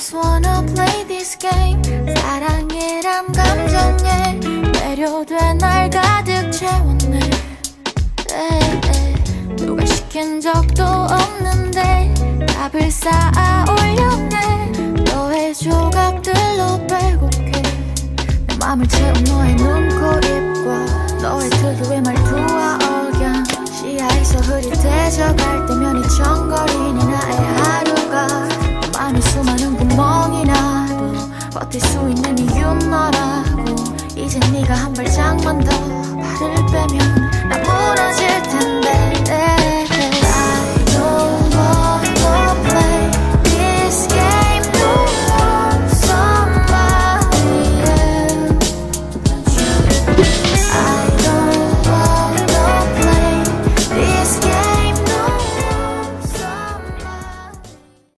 just wanna play this game. 사랑이란 감정에 매료돼 날 가득 채웠네. 누가 시킨 적도 없는데 답을 쌓아 올렸네. 너의 조각들로 빼곡해 내 맘을 채운 너의 눈, 코, 입과 너의 특유의 말투와 억양. 시야에서 흐릿해져갈 때면 이청거리는 나의 하루가 맘이 수많은 구멍이 나도 버틸 수 있는 이유 너라고. 이제 네가 한 발짝만 더